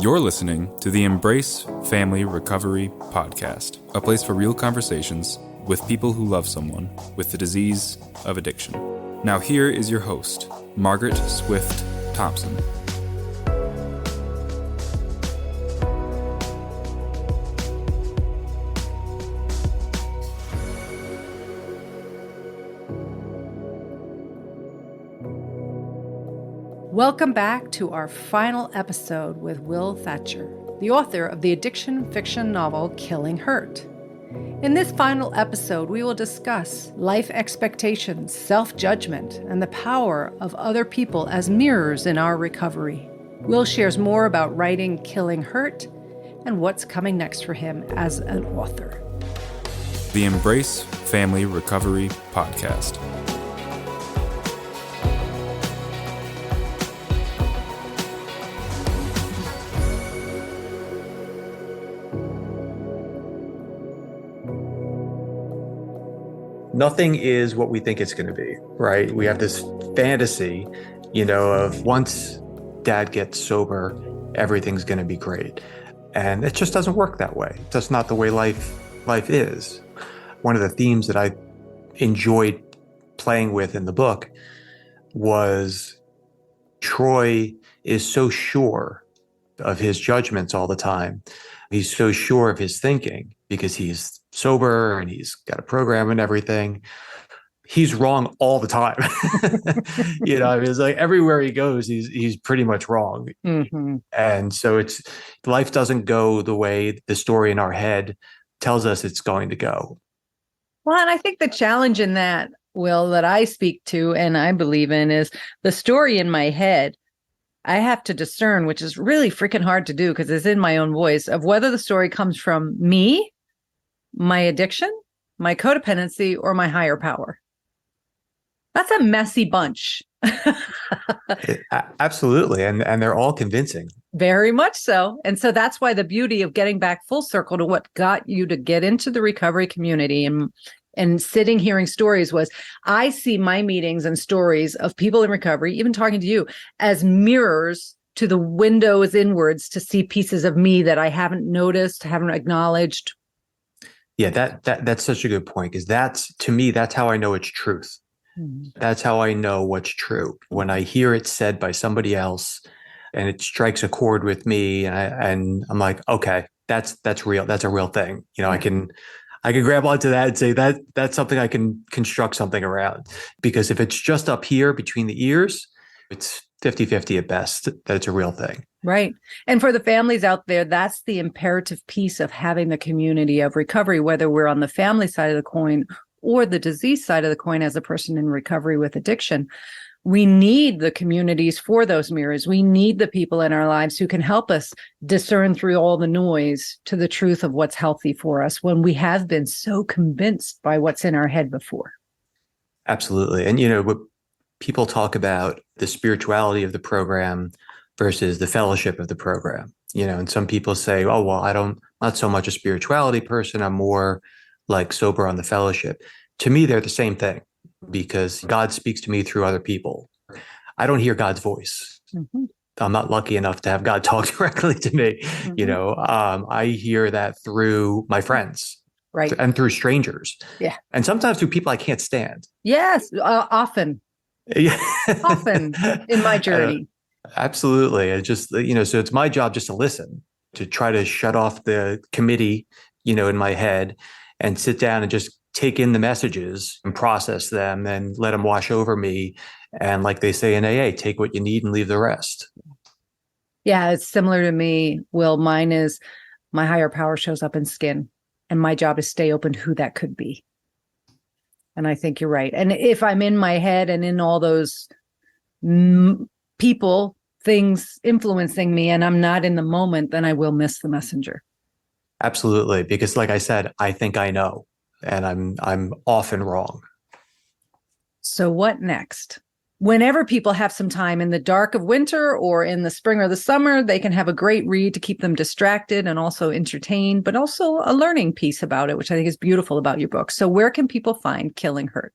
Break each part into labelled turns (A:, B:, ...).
A: You're listening to the Embrace Family Recovery Podcast, a place for real conversations with people who love someone with the disease of addiction. Now here is your host, Margaret Swift Thompson.
B: Welcome back to our final episode with Will Thatcher, the author of the addiction fiction novel Killing Hurt. In this final episode, we will discuss life expectations, self-judgment, and the power of other people as mirrors in our recovery. Will shares more about writing Killing Hurt and what's coming next for him as an author.
A: The Embrace Family Recovery Podcast.
C: Nothing is what we think it's going to be, right? We have this fantasy, of once dad gets sober, everything's going to be great. And it just doesn't work that way. That's not the way life is. One of the themes that I enjoyed playing with in the book was Troy is so sure of his judgments all the time. He's so sure of his thinking because he's sober and he's got a program and everything. He's wrong all the time. It's like everywhere he goes, he's pretty much wrong. Mm-hmm. And so life doesn't go the way the story in our head tells us it's going to go.
B: Well, and I think the challenge in that, Will, that I speak to and I believe in is the story in my head. I have to discern, which is really freaking hard to do because it's in my own voice, of whether the story comes from me, my addiction, my codependency, or my higher power. That's a messy bunch.
C: Absolutely. And they're all convincing.
B: Very much so. And so that's why the beauty of getting back full circle to what got you to get into the recovery community and sitting hearing stories was I see my meetings and stories of people in recovery, even talking to you, as mirrors to the windows inwards to see pieces of me that I haven't noticed, haven't acknowledged.
C: Yeah, that's such a good point because to me, that's how I know it's truth. Mm-hmm. That's how I know what's true. When I hear it said by somebody else and it strikes a chord with me and I'm like, okay, that's real. That's a real thing. Yeah. I can grab onto that and say that's something I can construct something around. Because if it's just up here between the ears, it's 50-50 at best that it's a real thing.
B: Right. And for the families out there, that's the imperative piece of having the community of recovery, whether we're on the family side of the coin or the disease side of the coin as a person in recovery with addiction. We need the communities for those mirrors. We need the people in our lives who can help us discern through all the noise to the truth of what's healthy for us when we have been so convinced by what's in our head before.
C: Absolutely. And, what people talk about the spirituality of the program versus the fellowship of the program, and some people say, oh, well, not so much a spirituality person. I'm more like sober on the fellowship. To me, they're the same thing. Because God speaks to me through other people. I don't hear God's voice. Mm-hmm. I'm not lucky enough to have God talk directly to me. Mm-hmm. I hear that through my friends,
B: right,
C: and through strangers.
B: Yeah,
C: and sometimes through people I can't stand.
B: Yes, often. Yeah, often in my journey.
C: Absolutely, it's just so it's my job just to listen, to try to shut off the committee, in my head, and sit down and just take in the messages and process them and let them wash over me. And like they say in AA, take what you need and leave the rest.
B: Yeah, it's similar to me. Will, mine is my higher power shows up in skin and my job is stay open to who that could be. And I think you're right. And if I'm in my head and in all those people, things influencing me and I'm not in the moment, then I will miss the messenger.
C: Absolutely. Because like I said, I think I know. And I'm often wrong.
B: So what next? Whenever people have some time in the dark of winter or in the spring or the summer, they can have a great read to keep them distracted and also entertained, but also a learning piece about it, which I think is beautiful about your book. So where can people find Killing Hurt?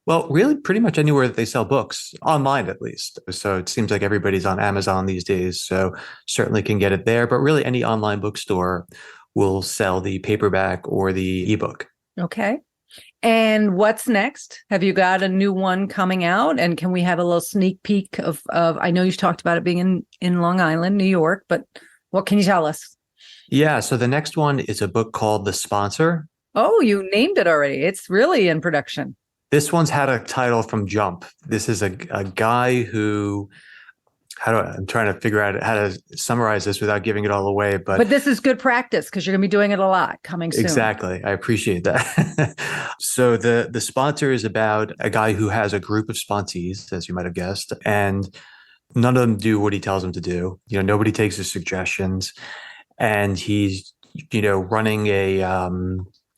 C: Well, really, pretty much anywhere that they sell books, online at least. So it seems like everybody's on Amazon these days. So certainly can get it there. But really, any online bookstore will sell the paperback or the ebook.
B: Okay. And what's next? Have you got a new one coming out? And can we have a little sneak peek of I know you've talked about it being in Long Island, New York, but what can you tell us?
C: Yeah. So the next one is a book called The Sponsor.
B: Oh, you named it already. It's really in production.
C: This one's had a title from Jump. This is a guy who, I'm trying to figure out how to summarize this without giving it all away. But
B: this is good practice because you're going to be doing it a lot coming soon.
C: Exactly. I appreciate that. So the sponsor is about a guy who has a group of sponsees, as you might have guessed, and none of them do what he tells them to do. Nobody takes his suggestions, and he's, running a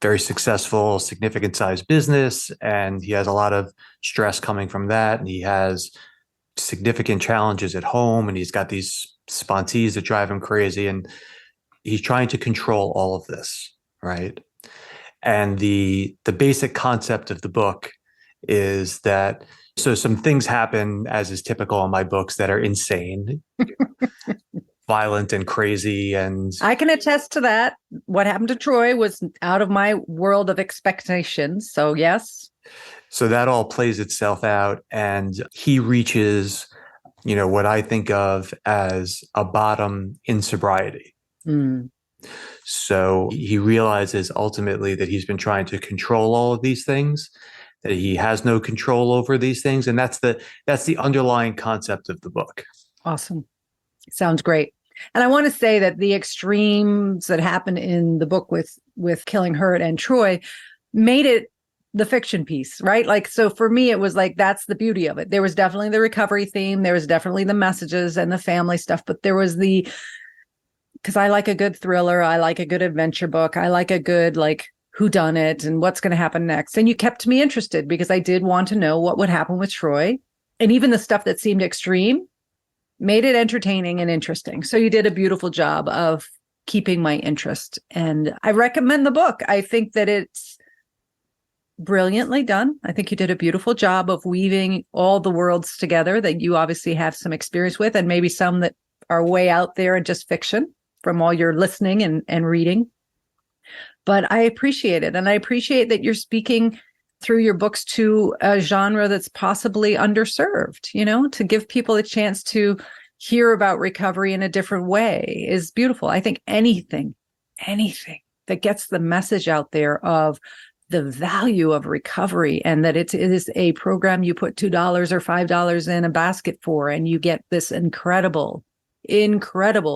C: very successful, significant sized business, and he has a lot of stress coming from that, and he has significant challenges at home, and he's got these sponsees that drive him crazy, and he's trying to control all of this, right? And the basic concept of the book is that some things happen, as is typical in my books, that are insane, violent and crazy. And
B: I can attest to that. What happened to Troy was out of my world of expectations. So yes.
C: So that all plays itself out, and he reaches, what I think of as a bottom in sobriety.
B: Mm.
C: So he realizes ultimately that he's been trying to control all of these things, that he has no control over these things. And that's the underlying concept of the book.
B: Awesome. Sounds great. And I want to say that the extremes that happen in the book with Killing Hurt and Troy made it the fiction piece, right? Like, so for me, it was like, that's the beauty of it. There was definitely the recovery theme. There was definitely the messages and the family stuff, but there was because I like a good thriller. I like a good adventure book. I like a good, whodunit and what's going to happen next. And you kept me interested because I did want to know what would happen with Troy. And even the stuff that seemed extreme made it entertaining and interesting. So you did a beautiful job of keeping my interest. And I recommend the book. I think that it's brilliantly done. I think you did a beautiful job of weaving all the worlds together that you obviously have some experience with, and maybe some that are way out there and just fiction from all your listening and reading. But I appreciate it. And I appreciate that you're speaking through your books to a genre that's possibly underserved, to give people a chance to hear about recovery in a different way is beautiful. I think anything that gets the message out there of the value of recovery, and that it is a program you put $2 or $5 in a basket for, and you get this incredible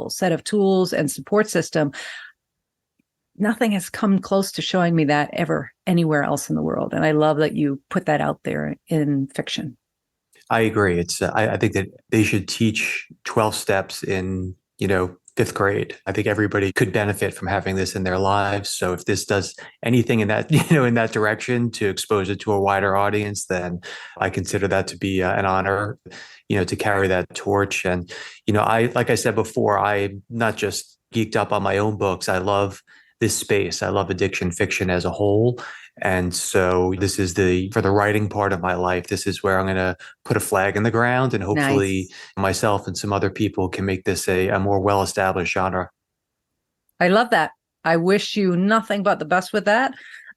B: set of tools and support system. Nothing has come close to showing me that ever anywhere else in the world. And I love that you put that out there in fiction.
C: I agree. I think that they should teach 12 steps in, fifth grade. I think everybody could benefit from having this in their lives. So if this does anything in that, in that direction to expose it to a wider audience, then I consider that to be an honor, to carry that torch. And, like I said before, I'm not just geeked up on my own books. I love this space. I love addiction fiction as a whole. And so this is for the writing part of my life, this is where I'm going to put a flag in the ground, and hopefully myself and some other people can make this a more well-established genre.
B: I love that. I wish you nothing but the best with that.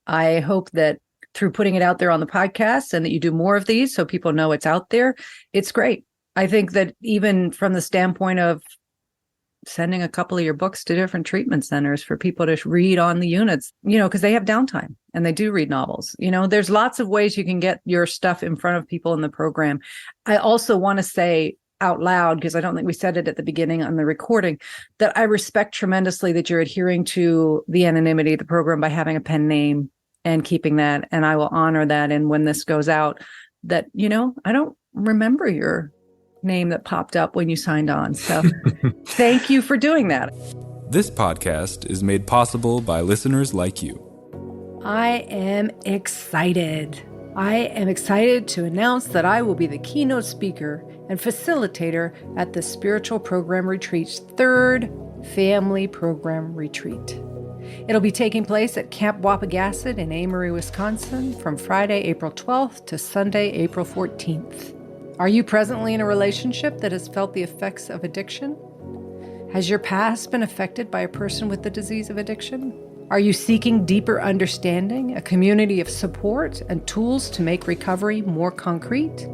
B: I hope that through putting it out there on the podcast and that you do more of these so people know it's out there, it's great. I think that even from the standpoint of sending a couple of your books to different treatment centers for people to read on the units, because they have downtime and they do read novels. There's lots of ways you can get your stuff in front of people in the program. I also want to say out loud, because I don't think we said it at the beginning on the recording, that I respect tremendously that you're adhering to the anonymity of the program by having a pen name and keeping that. And I will honor that. And when this goes out, that, I don't remember your name that popped up when you signed on. So thank you for doing that.
A: This podcast is made possible by listeners like you.
B: I am excited. I am excited to announce that I will be the keynote speaker and facilitator at the Spiritual Program Retreat's third family program retreat. It'll be taking place at Camp Wapagasset in Amory, Wisconsin from Friday, April 12th to Sunday, April 14th. Are you presently in a relationship that has felt the effects of addiction? Has your past been affected by a person with the disease of addiction? Are you seeking deeper understanding, a community of support, and tools to make recovery more concrete?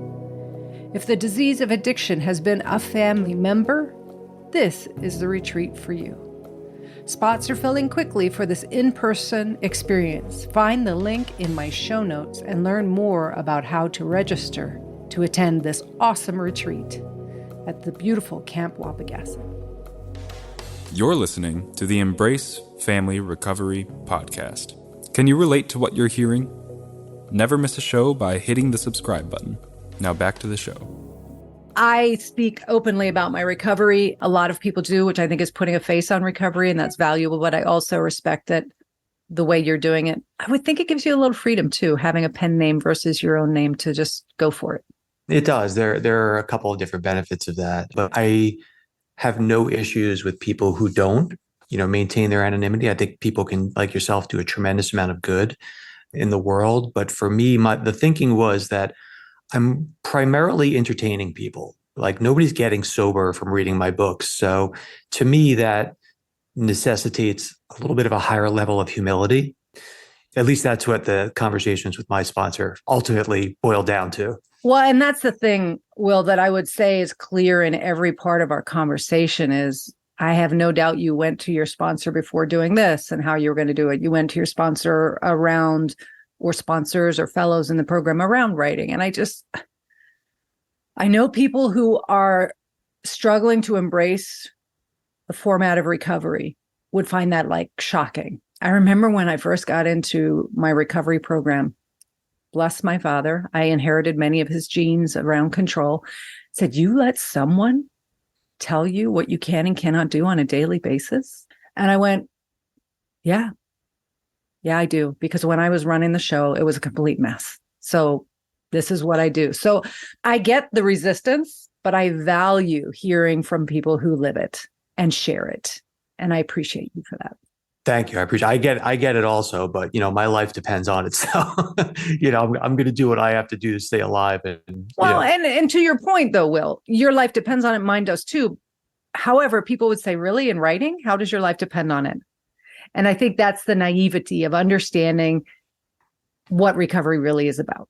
B: If the disease of addiction has been a family member, this is the retreat for you. Spots are filling quickly for this in-person experience. Find the link in my show notes and learn more about how to register to attend this awesome retreat at the beautiful Camp Wapagasset.
A: You're listening to the Embrace Family Recovery Podcast. Can you relate to what you're hearing? Never miss a show by hitting the subscribe button. Now back to the show.
B: I speak openly about my recovery. A lot of people do, which I think is putting a face on recovery, and that's valuable, but I also respect that the way you're doing it. I would think it gives you a little freedom too, having a pen name versus your own name to just go for it.
C: It does. There are a couple of different benefits of that, but I have no issues with people who don't, maintain their anonymity. I think people can, like yourself, do a tremendous amount of good in the world. But for me, the thinking was that I'm primarily entertaining people. Like nobody's getting sober from reading my books. So to me, that necessitates a little bit of a higher level of humility. At least that's what the conversations with my sponsor ultimately boiled down to.
B: Well, and that's the thing, Will, that I would say is clear in every part of our conversation is I have no doubt you went to your sponsor before doing this and how you were going to do it. You went to your sponsor around or sponsors or fellows in the program around writing. And I know people who are struggling to embrace the format of recovery would find that like shocking. I remember when I first got into my recovery program, bless my father, I inherited many of his genes around control, said, you let someone tell you what you can and cannot do on a daily basis? And I went, yeah, I do. Because when I was running the show, it was a complete mess. So this is what I do. So I get the resistance, but I value hearing from people who live it and share it. And I appreciate you for that.
C: Thank you. I appreciate it. I get it also, but my life depends on it. So, I'm going to do what I have to do to stay alive.
B: And to your point though, Will, your life depends on it. Mine does too. However, people would say, really, in writing, how does your life depend on it? And I think that's the naivety of understanding what recovery really is about.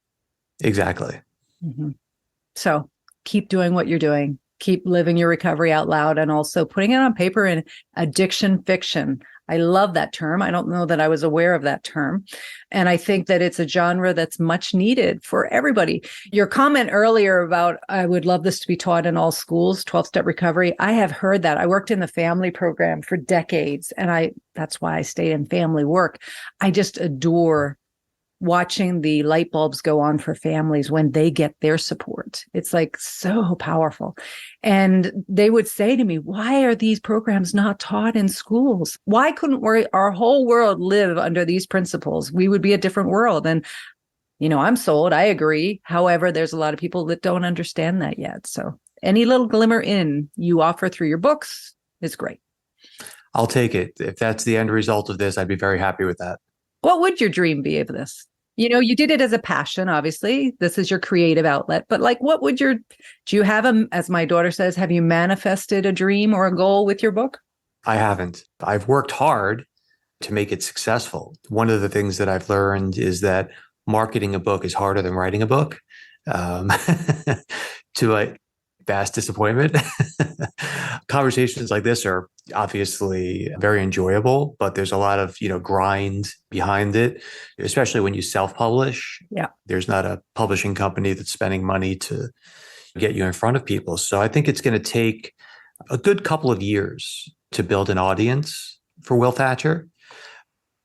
C: Exactly.
B: Mm-hmm. So keep doing what you're doing. Keep living your recovery out loud and also putting it on paper in addiction fiction. I love that term. I don't know that I was aware of that term. And I think that it's a genre that's much needed for everybody. Your comment earlier about, I would love this to be taught in all schools, 12-step recovery. I have heard that. I worked in the family program for decades, and that's why I stayed in family work. I just adore watching the light bulbs go on for families when they get their support. It's like so powerful. And they would say to me, why are these programs not taught in schools? Why couldn't our whole world live under these principles? We would be a different world. And, I'm sold. I agree. However, there's a lot of people that don't understand that yet. So any little glimmer you offer through your books is great.
C: I'll take it. If that's the end result of this, I'd be very happy with that.
B: What would your dream be of this? You did it as a passion, obviously. This is your creative outlet. But do you have as my daughter says, have you manifested a dream or a goal with your book?
C: I haven't. I've worked hard to make it successful. One of the things that I've learned is that marketing a book is harder than writing a book, to a vast disappointment. Conversations like this are obviously very enjoyable, but there's a lot of, grind behind it, especially when you self-publish.
B: Yeah.
C: There's not a publishing company that's spending money to get you in front of people. So I think it's going to take a good couple of years to build an audience for Will Thatcher.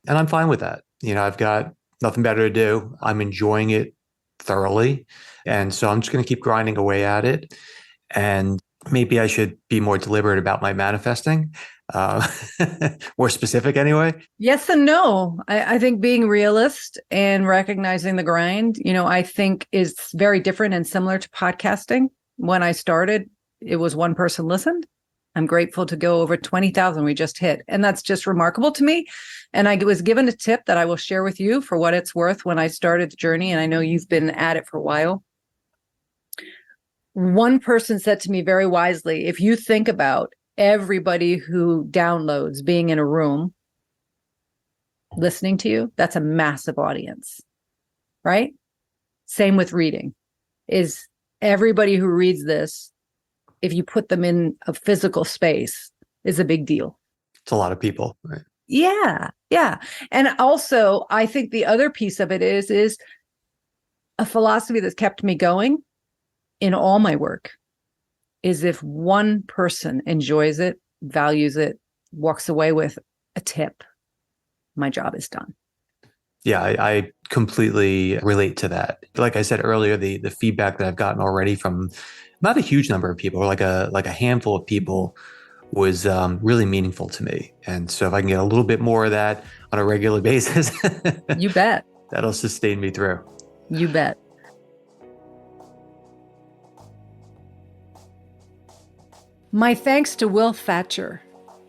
C: And I'm fine with that. I've got nothing better to do. I'm enjoying it thoroughly. And so I'm just going to keep grinding away at it. And maybe I should be more deliberate about my manifesting, more specific anyway.
B: Yes and no. I think being realist and recognizing the grind, I think is very different and similar to podcasting. When I started, it was one person listened I'm grateful to go over 20,000 we just hit. And that's just remarkable to me. And I was given a tip that I will share with you for what it's worth when I started the journey. And I know you've been at it for a while. One person said to me very wisely, if you think about everybody who downloads being in a room listening to you, that's a massive audience, right? Same with reading. Is everybody who reads this, if you put them in a physical space, is a big deal.
C: It's a lot of people, right?
B: Yeah. And also, I think the other piece of it is a philosophy that's kept me going in all my work is if one person enjoys it, values it, walks away with a tip, my job is done.
C: Yeah, I completely relate to that. Like I said earlier, the feedback that I've gotten already from not a huge number of people, like a handful of people, was really meaningful to me. And so if I can get a little bit more of that on a regular basis,
B: you bet,
C: that'll sustain me through.
B: You bet. My thanks to Will Thatcher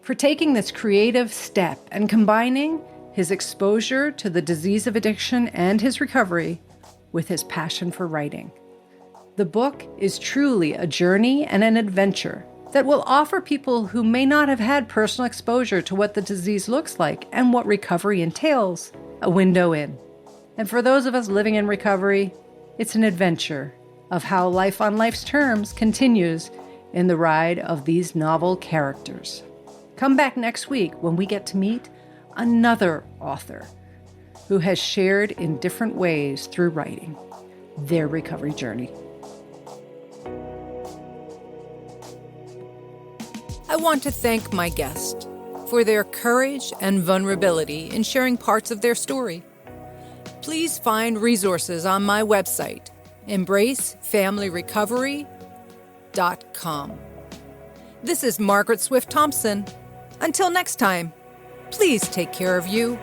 B: for taking this creative step and combining his exposure to the disease of addiction and his recovery with his passion for writing. The book is truly a journey and an adventure that will offer people who may not have had personal exposure to what the disease looks like and what recovery entails a window in. And for those of us living in recovery, it's an adventure of how life on life's terms continues in the ride of these novel characters. Come back next week when we get to meet another author who has shared in different ways through writing their recovery journey. I want to thank my guest for their courage and vulnerability in sharing parts of their story. Please find resources on my website, embracefamilyrecovery.com. This is Margaret Swift Thompson. Until next time, please take care of you